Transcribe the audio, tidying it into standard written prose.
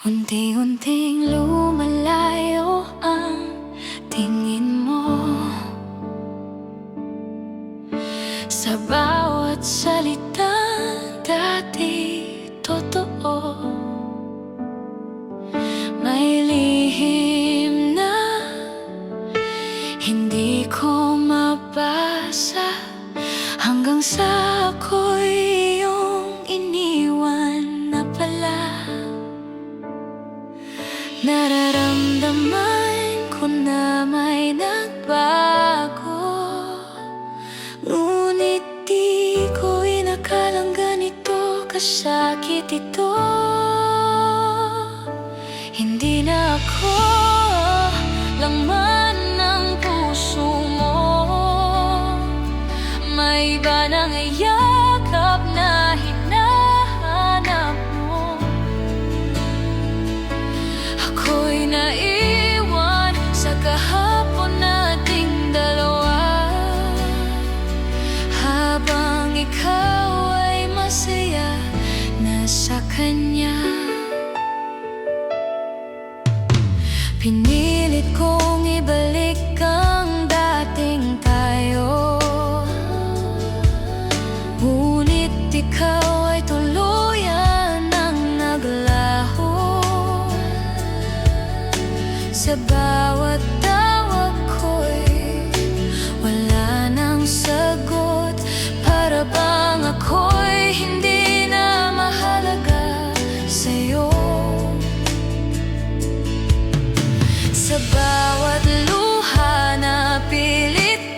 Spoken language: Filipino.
Unti-unting lumalayo ang tingin mo sa bawat salitang dati totoo. May lihim na hindi ko mabasa hanggang sa ako'y iyong iniwan na pala. Nararamdaman ko na may nagbago, ngunit di ko inakalang ganito kasakit ito. Hindi na ako laman ng puso mo, may iba nang iyakap na hinahanap mo. Ako'y naiwan sa kahapon nating dalawa, habang ikaw ay masaya na sa kanya. Pinilit kong ibalik ang dating tayo, ngunit ikaw ay tuluyan ng naglaho. Sa bawat tawag ko'y wala nang sagot, para bang ako'y hindi na mahalaga sa'yo. Sa bawat luha na pilit